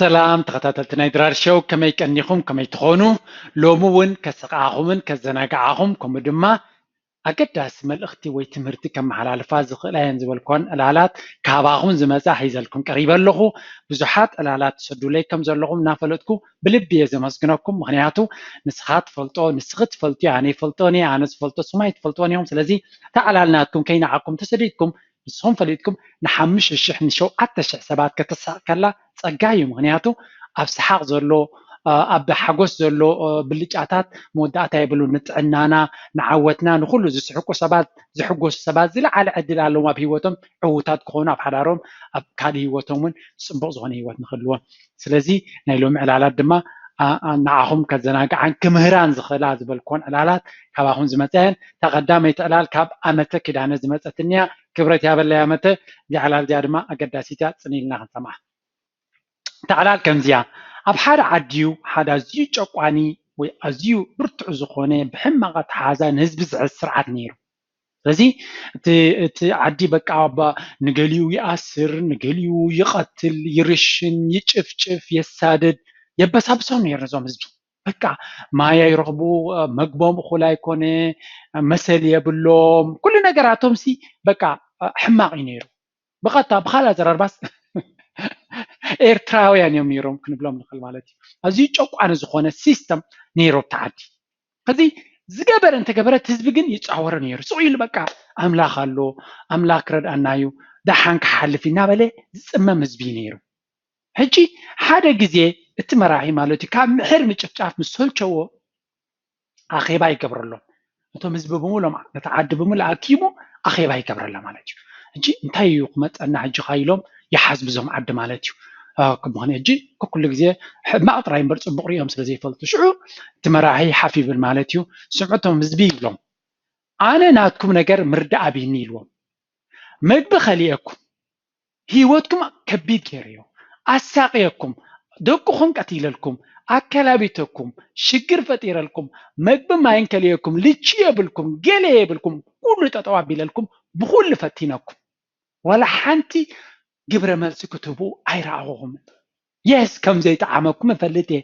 سلام تخطيتنا يدرار شو كما يكنيكم كما يتخونو لومون كسقاهم كزناقعهم كم دما أقداس ملأختي ويتمرتي كم على الفاز خلاين زبالكون الالات كاباهم زمزا هيزلكم قريبا لغو بزحات الالات سدو ليكم زلغم نافلتكو بلبي زمسكنكم مغنياتو نسخات فلطو نسخت فلطي يعني فلطوني عنس فلطو سمايت فلطوني هم سلازي تعال لناتكم كينا عاكم تسديدكم نسخهم فليتكم نحمش الشحن شو حتى الشح سبات كتسع كلا ጸጋዩ ምክንያቱ ኣብ ሰሓቅ ዘሎ ኣብ ሓጎስ ዘሎ ብልጫታት መወዳእታ ይብሉ ንጥዕናና ንዓወትና ንኩሉ ዝስሕቁ ሰባት ዝሕጎሱ ሰባት ዝለዓለ ዕድል ኣለዎም ኣብ ሂወቶም ዕዉታት ክኾኑ ኣብ ሓዳሮም ኣብ ካሊእ ሂወቶም እውን ፅቡቅ ዝኾነ ሂወት ንክህልዎም ስለዚ ናይ ሎሚ ዕላላት ድማ ንዓኹም ከዘናግዓን ክምህራን ዝኽእላ ዝበልክዎን ዕላላት ካብኹም ዝመፀን ተቐዳመይቲ ዕላል ካብ ዓመተ ኪዳነ ዝመፀት እኒኣ ክብረት ያበለይ ዓመተ እዚኣ ዕላል እዚኣ ድማ ኣገዳሲት እያ ፅን ኢልና ክንሰምዓ تعالى كمزيا أب حدا عديو حدا زيو تشقواني وي أزيو برتع زخونة بحمقة حازان هزب السرعات نيرو لذي عدي بقى نقليو يأسر نقليو يقتل يرشن يتشف يسادد يبس هبسون يرزوم هزبي بقى ما يرغبو مقبوم خلا يكوني مسل يبلوم كل نقراتهم سي بقى حماق ينيرو بقى بخالا زرار بس ኤርትራውያን እዮም ነይሮም ክንብሎም ንኽእል ማለት እዩ ኣዝዩ ጨቋነ ዝኾነ ሲስተም ነይሮ ተዓዲ ከዚ ዝገበረ እንተገበረት ህዝቢ ግን ይፃወረ ነይሩ ስቑ ኢሉ በቃ ኣምላኽ ኣሎ ኣምላኽ ረድኣና እዩ ዳሓን ክሓልፍ እናበለ ዝፅመም ህዝቢ ነይሩ ሕጂ ሓደ ግዜ እቲ መራሒ ማለት እዩ ካብ ምሕር ምጭፍጫፍ ምስ ሰልቸዎ ኣኼባ ይገብረሎም እቶም ህዝቢ ብምሎም ነቲ ዓዲ ብምሉእ ኣኪቡ ኣኼባ ይገብረላ ማለት እዩ ሕጂ እንታይ እዩ ክመፀና ሕጂ ኢሎም ይሓዝቡ ዞም ዓዲ ማለት እዩ كمهني أجي كل جزء ما أطرحين برضو بقريهم سلزي فلتو شو تمراهي حفيف المالتيو سمعتهم مزبيق لهم أنا ناتكم نجار مرد أبيني لهم ما بخليكم هيوتكم كبير كريو أساقيكم دكهم قتيل لكم أكلابيتكم شجر فتير لكم ما بما ينكليكم لتشي بلكم جلي بلكم كل تطوع بلكم بخل فتينكم ولا حنتي جبر ملس كتبو أيرعهم يس كم زي تعامكم فلتي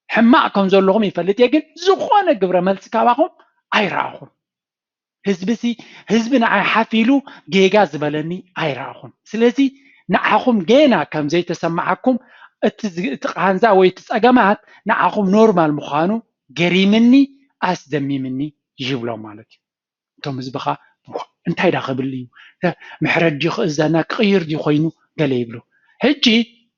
حماكم زلهم يفلتي يجن زخانة جبر ملس كواهم أيرعهم هزبسي هزبنا حافلو جيجاز بلني أيرعهم سلزي نعهم جينا كم زي تسمعكم تقانزا ويتسأجمعت نعهم نورمال مخانو جري مني أسدمي مني يجيبلهم مالتي توم زبخا انتي داخل بالليو محرد دي خزانا كغير دي خوينو قال يبلو هجي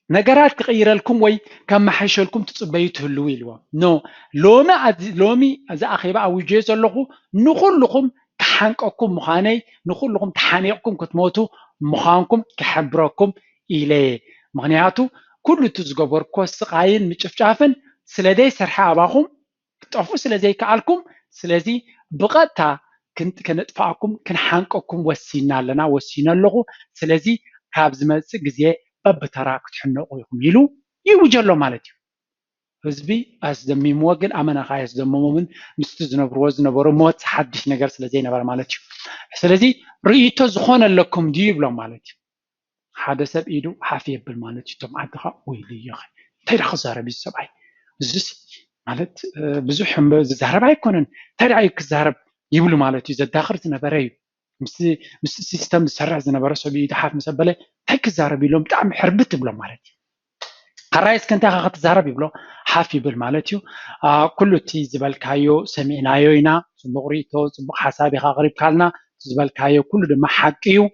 نقرات كغير لكم وي كم محيش لكم تصبيت هلوي لوا نو لومي از اخيبا او جيس لكم نقول لكم كحنقكم مخاني نقول لكم تحانيقكم كتموتو مخانكم كحبركم اليه مغنياتو كل تزغبر كوس قاين مچفچافن سلدي سرحا اباكم طفو سلدي كالكم سلازي بقتا كنت كنطفاكم كنحانقكم وسينا لنا وسينا لغو سلازي كاب زمص غزي ببترا كتحنقو يكم يلو يوجلو مالتي حزبي ازدمي موغن امنا خايس دمومن مستزنبرو زنبرو موت حدش ነገር سلازي نبر مالتي سلازي ريتو زخون لكم دي بلا مالتي حدا سب ايدو حافي يبل مالتي توم عدخا ويلي يخ تيرخ زاربي سبعي زس مالت بزح زهرب ايكونن ترعي كزهرب يبلو مالتي زداخر زنبري مس سيستم سرع زنبر سبي تحاف مسبله تك زهرب يلوم طعم حربت بلو مالتي الرئيس كنت اخذت زهرب يبلو حافي بالمالتي كل تي زبالكايو سمعنايو ينا صبغريتو صبغ حسابي غريب كالنا زبالكايو كل دما حقيو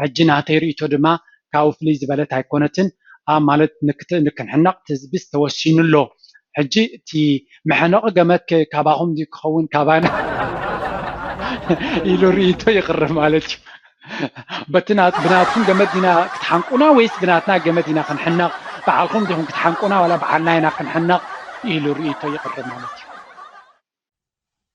عجنا تيريتو دما كاوفلي زبالت ايكونتن مالت نكنحنق تزبس توسين له حجي تي محنق قمت كاباهم دي كون كابانا إلو ريتو يقرب مالتي بتنات بناتكم قمدنا كتحنقونا ويس بناتنا قمدنا خنحنق بعالكم ديهم كتحنقونا ولا بعالنا هنا خنحنق إلو ريتو يقرب مالتي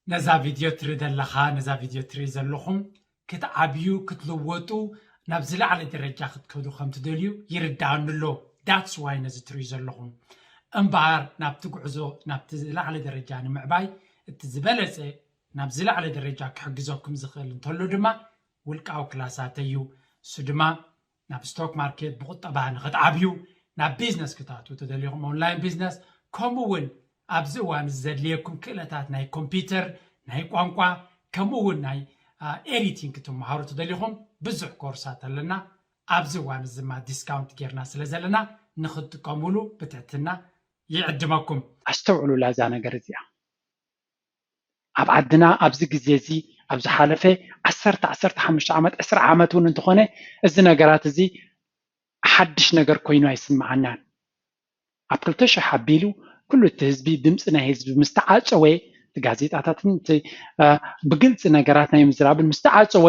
نزا فيديو تريد اللخا نزا فيديو تريد اللخم كتعبيو كتلووتو نابزلا على درجة كتكودو خمتدليو يردان له that's why نزا تريد اللخم أمبار نابتقعزو نابتزلا على درجة نمعباي التزبالسي نابزلا على درجة كحجزوكم زخيل انتولو دما ولقاو كلاساتيو سدما ናብ ስቶክ ማርኬት ብቁጠባ ንኽትዓብዩ ናብ ቢዝነስ ክትኣትዉ ተደልዩኹም ኦንላይን ቢዝነስ ከምኡ እውን ኣብዚ እዋን ዘድልየኩም ክእለታት ናይ ኮምፒውተር ናይ ቋንቋ ከምኡ እውን ናይ ኤዲቲንግ ክትመሃሩ ተደልዩኹም ብዙሕ ኮርሳት ኣለና ኣብዚ እዋን እዚ ድማ ዲስካውንት ጌርና ስለ ዘለና ንኽትጥቀምሉ ብትሕትና ይዕድመኩም ኣስተውዕሉላ እዛ ነገር እዚኣ ኣብ ዓድና ኣብዚ ግዜ እዚ ኣብ ዝሓለፈ 15 ዓመት 20 ዓመት እውን እንትኾነ እዚ ነገራት እዚ ሓድሽ ነገር ኮይኑ ኣይስምዓናን ኣብ 2000 ሓቢሉ ኩሉ እቲ ህዝቢ ድምፂ ናይ ህዝቢ ምስተዓፀወ ጋዜጣታትን ብግልፂ ነገራት ናይ ምዝራብን ምስተዓፀወ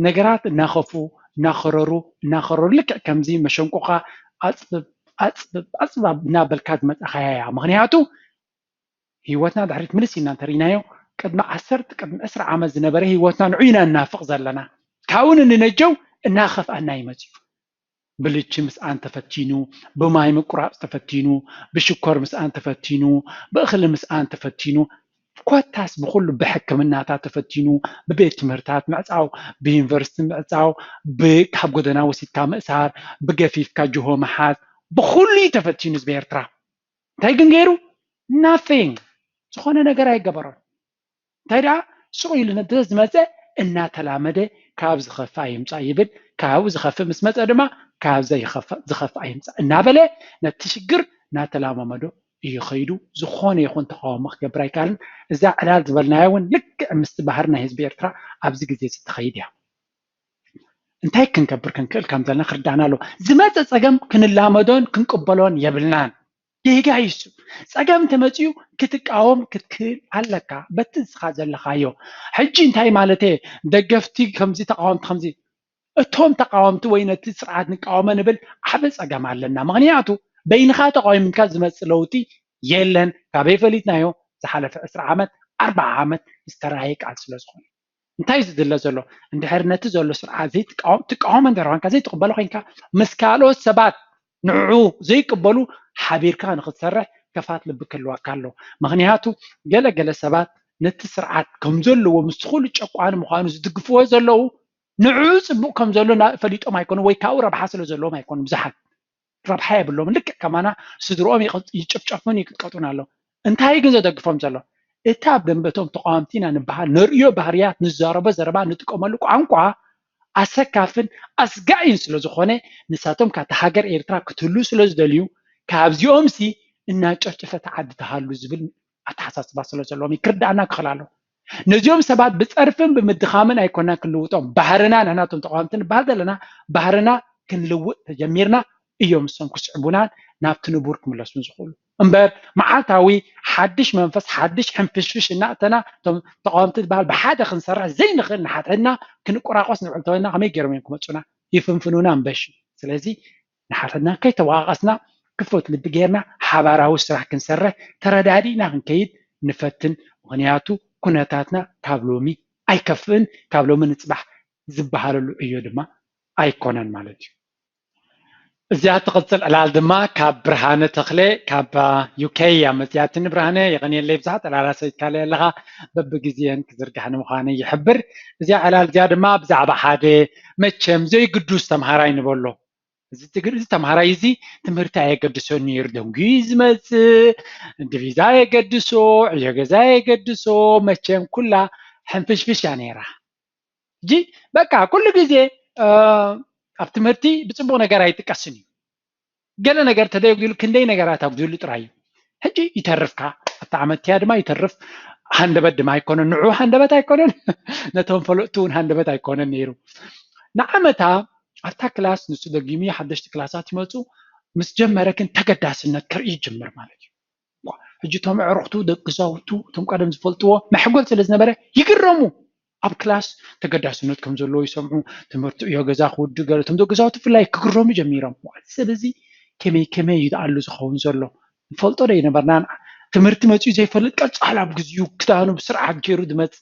ነገራት እናኸፉ እናኸረሩ ልክዕ ከምዚ መሸንቆኻ ኣፅባብ እናበልካ ዝመፀኻ እያ ምክንያቱ ሂወትና ድሕሪት ምልስ ኢና እንተሪእናዮ ቅድሚ 10 ቅድሚ 20 ዓመት ዝነበረ ሂወትና ንዑይና እናፍቕ ዘለና ካብኡ ንነጀው እናኸፍኣና ይመፅዩ ብልቺ ምስኣን ተፈቲኑ ብማይ ምቁራፅ ተፈቲኑ ብሽኮር ምስኣን ተፈቲኑ ብእኽሊ ምስኣን ተፈቲኑ ኮታስ ብኩሉ ብሕክምናታት ተፈቲኑ ብቤት ትምህርታት ምዕፃው ብዩኒቨርሲቲ ምዕፃው ካብ ጎደና ወሲድካ ምእሳር ብገፊፍካ ጅሆ መሓዝ ብኩሉ ተፈቲኑ ህዝቢ ኤርትራ እንታይ ግን ገይሩ ናቲንግ ዝኾነ ነገር ኣይገበሮን እንታይ ደኣ ስቕ ኢሉ ነቲ ዝመፀ እናተላመደ ካብ ዝኸፍእ ኣይምፃእ ይብል ካብ ዝኸፍእ ምስ መፀ ድማ ካብ ዝኸፍእ ኣይምፃእ እናበለ ነቲ ሽግር እናተላማመዶ እዩ ኸይዱ ዝኾነ ይኹን ተቃውሞ ክገብር ኣይከኣልን እዛ ዕላል ዝበልናዮ እውን ልክዕ ምስቲ ባህር ናይ ህዝቢ ኤርትራ ኣብዚ ግዜ ዝትኸይድ እያ እንታይ ክንገብር ክንክእል ከም ዘለና ክርዳእና ኣሎ ዝመፀ ፀገም ክንላመዶን ክንቅበሎን የብልናን ጌጋ ይሱ ፀገም ተመፅዩ ክትቃወም ክትክእል ኣለካ በቲ ንስኻ ዘለኻዮ ሕጂ እንታይ ማለት ደገፍቲ ከምዚ ተቃወምቲ ከምዚ እቶም ተቃወምቲ ወይ ነቲ ስርዓት ንቃወመ ንብል ዓበ ፀገም ኣለና ምክንያቱ በይንኻ ተቃዊምካ ዝመፅእ ለውጢ የለን ካበይ ፈሊጥናዮ ዝሓለፈ 20 ዓመት 40 ዓመት ዝተረኣየ ቃል ስለ ዝኾነ እንታይ ዝድለ ዘሎ እንድሕር ነቲ ዘሎ ስርዓት ትቃወሞ እንተረኺብካ ዘይትቕበሎ ኮይንካ ምስ ካልኦት ሰባት ንዑ ዘይቅበሉ ሓቢርካ ንክትሰርሕ ከፋት ልቢ ክህልወካ ኣሎ ምክንያቱ ገለገለ ሰባት ነቲ ስርዓት ከም ዘለዎ ምስ ኩሉ ጨቋኒ ምዃኑ ዝድግፍዎ ዘለዉ ንዑ ፅቡቅ ከም ዘሎ ፈሊጦም ኣይኮኑ ወይ ካብኡ ረብሓ ስለ ዘለዎም ኣይኮኑ ብዙሓት ረብሓ የብሎም ልክዕ ከማና ስድሮኦም ይጭፍጨፉን ይቅጥቀጡን ኣሎ እንታይ ግን ዘደግፎም ዘሎ እታ ኣብ ደንበቶም ተቃዋምቲና ንበሃል ነርእዮ ባህርያት ንዛረቦ ዘረባ ንጥቀመሉ ቋንቋ ኣሰካፍን ኣስጋኢን ስለ ዝኾነ ንሳቶም ካብቲ ሃገር ኤርትራ ክትህሉ ስለ ዝደልዩ ካብዚኦም ሲ እናጨፍጨፈ ተዓዲ ተሃሉ ዝብል ኣተሓሳስባ ስለ ዘለዎም ክርዳእና ክኽእል ኣሎ ነዚኦም ሰባት ብፀርፍን ብምድኻምን ኣይኮና ክንልውጦም ባህርና ንሕናቶም ተቃዋምቲ ንበሃል ዘለና ባህርና ክንልውጥ ተጀሚርና እዮም እሶም ክስዕቡናን ናብቲ ንቡር ክምለሱን ዝኽእሉ እምበር መዓልታዊ ሓድሽ መንፈስ ሓድሽ ሕንፍሽፍሽ እናእተና እቶም ተቃዋምቲ ዝበሃል ብሓደ ክንሰርሕ ዘይንኽእል ንሓትሕና ክንቆራቆስ ንውዕል ተወና ከመይ ገይሮም እዮም ክመፁና ይፍንፍኑና እምበሽ ስለዚ ንሓትሕና ከይተዋቃቀስና ክፎት ልቢ ጌርና ሓባራዊ ስራሕ ክንሰርሕ ተረዳዲእና ክንከይድ ንፈትን ምክንያቱ ኩነታትና ካብ ሎሚ ኣይከፍእን ካብ ሎሚ ንፅባሕ ዝበሃለሉ ዕዮ ድማ ኣይኮነን ማለት እዩ እዚኣ ትቕፅል ዕላል ድማ ካብ ብርሃነ ተኽለ ካብ ዩኬ እያ መፅያትኒ ብርሃነ የቐኒየለይ ብዙሓት ዕላላት ሰይድካለይ ኣለኻ በብግዜን ክዝርጋሕኒ ምዃነ ይሕብር እዚኣ ዕላል እዚኣ ድማ ብዛዕባ ሓደ መቸም ዘይግዱስ ተምሃራይ ንበሎ እዚ ተምሃራይ እዚ ትምህርቲ ኣየገድሶን ነይሩ ደንጉ ዝመፅእ ዲቪዛ የገድሶ ዕዮ ገዛ የገድሶ መቸም ኩላ ሕንፍሽፍሽ እያ ነይራ እጂ በቃ ኩሉ ግዜ ኣብ ትምህርቲ ብፅቡቅ ነገር ኣይጥቀስን እዩ ገለ ነገር ተደይጉሉ ክንደይ ነገራት ኣጉድሉ ጥራይ እዩ ሕጂ ይተርፍካ ኣብቲ ዓመትያ ድማ ይተርፍ ሃንደበት ድማ ኣይኮነን ንዑ ሃንደበት ኣይኮነን ነቶም ፈለጥቲ እውን ሃንደበት ኣይኮነን ነይሩ ንዓመታ ኣብታ ክላስ ንሱ ደጊሙ ሓደሽቲ ክላሳት ይመፁ ምስ ጀመረክን ተገዳስነት ክርኢ ይጅምር ማለት እዩ ሕጂ እቶም ኣዕሩኽቱ ደቂ ገዛውቱ እቶም ቀደም ዝፈልጥዎ መሕጎል ስለ ዝነበረ ይግረሙ ኣብ ክላስ ተገዳስነት ከም ዘለዎ ይሰምዑ ትምህርቲ ዕዮ ገዛ ክውድእ ገለ እቶም ደቂ ገዛውቲ ብፍላይ ክግረሙ ጀሚሮም ስለዚ ከመይ እዩ ዝኣሉ ዝኸውን ዘሎ ንፈልጦ ዶ ይነበርና ትምህርቲ መፅኡ ዘይፈልጥ ቀፃል ኣብ ግዜኡ ክዳኑ ብስርዓት ገይሩ ዝመፅእ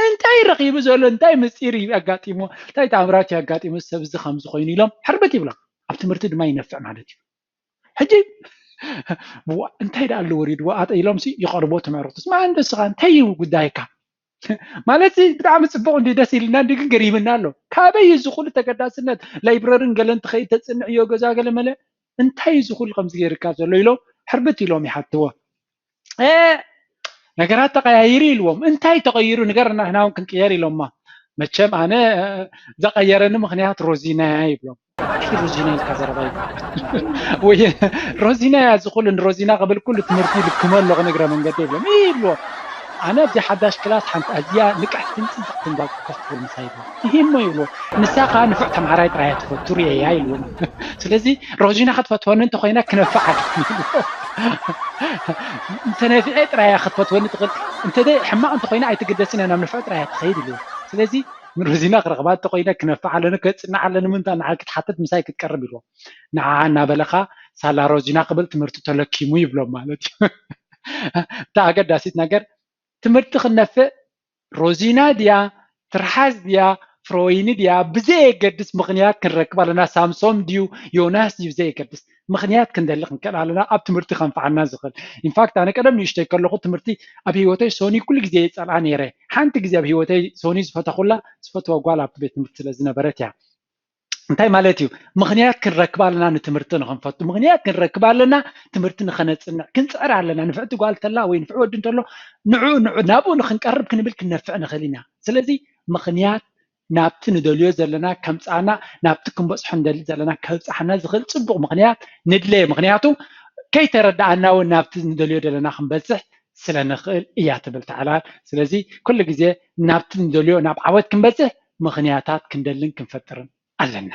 እንታይ ረኺቡ ዘሎ እንታይ ምስጢር ኣጋጢሞ እንታይ ተኣምራት ኣጋጢሞ ሰብ እዚ ከምዚ ኮይኑ ኢሎም ሕርበት ይብሎም ኣብ ትምህርቲ ድማ ይነፍዕ ማለት እዩ ሕጂ እንታይ ደኣ ኣሎ ወሪድዎ ኣጠ ኢሎም ይቐርቦ ተመዕሩኽትስ ማ እንደስኻ እንታይ እዩ ጉዳይካ مالتي بتاع مصبوق ندي دسيلنا ندي قريبنا له كابي يزخل تقداسنت لايبرارين قالن تخي تصنع يو غزا قال مله انتي يزخل خمس غير كازو ليلو حربت يلوم يحتوا ነገራት ተቀያይሪ ኢልዎም እንታይ ተቀይሩ ነገርና ህና እውን ክንቅየር ኢሎም መቸም ኣነ ዘቀየረኒ ምክንያት ሮዚና ይብሎም ሮዚና ኢልካ ዘረባ ወይ ሮዚና ዝኩል ሮዚና ቅብል ኩሉ ትምህርቲ ልክመ ኣለኹ ነገረ መንገዲ ይብሎም ይብሎ ኣነ ብዚ ሓዳሽ ክላስ ሓንቲ ኣዝያ ንቃሕትን ፅብቅትን ጓል ክትኮፍትብል ምሳ ይብሎ ይህሞ ይብሎ ንሳኻ ንፉዕ ተምሃራይ ጥራይ ትፈቱ ርየያ ኢልዎም ስለዚ ሮዚና ክትፈትወኒ እንተኮይና ክነፍዕ انت نافعت رايح خطفت وني تقول انت دي حماق انت خوينا ايتقدسين انا منفعت رايح تخيل لي سلازي من روزينا رغبات تقوينا كنفع على كتصنع على من نعال كتحطت مساي كتقرب يلو نعا بلخا سالا روزينا قبل تمرت تلكيمو يبلو مالت تا قداسيت نجر تمرت خنفع روزينا ديا ترحاز ديا فرويني ديا بزي قدس مغنيات كنركب لنا سامسون ديو يوناس ديو زي قدس مغنيات كندلق نكال علينا اب تمرتي خنفعنا زغل ان فاكت انا قدم نشتي كلخو تمرتي اب هيوتي سوني كل غزي يصلعني يري حنت غزي اب هيوتي سوني زفتخولا زفتو قال اب بيت تمرت لزنبرت يا እንታይ ማለት እዩ ምክንያት ክንረክብ ኣለና ንትምህርቲ ንኽንፈቱ ምክንያት ክንረክብ ኣለና ትምህርቲ ንኸነፅንዕ ክንፅዕር ኣለና ንፍዕቲ ጓል ተላ ወይ ንፍዕ ወዲ እንተሎ ናብኡ ንክንቀርብ ክንብል ክንነፍዕ ንኽእል ኢና ስለዚ ምክንያት ናብቲ ንደልዮ ዘለና ከምፃና ናብቲ ክንበፅሖ ንደሊ ዘለና ከብፃሕና ዝኽእል ፅቡቅ ምክንያት ንድለየ ምክንያቱ ከይተረዳእና እውን ናብቲ ንደልዮ ዘለና ክንበፅሕ ስለንኽእል እያ ትብል ተዓላል ስለዚ ኩሉ ግዜ ናብቲ ንደልዮ ናብ ዓወት ክንበፅሕ ምክንያታት ክንደልን ክንፈጥርን ኣለና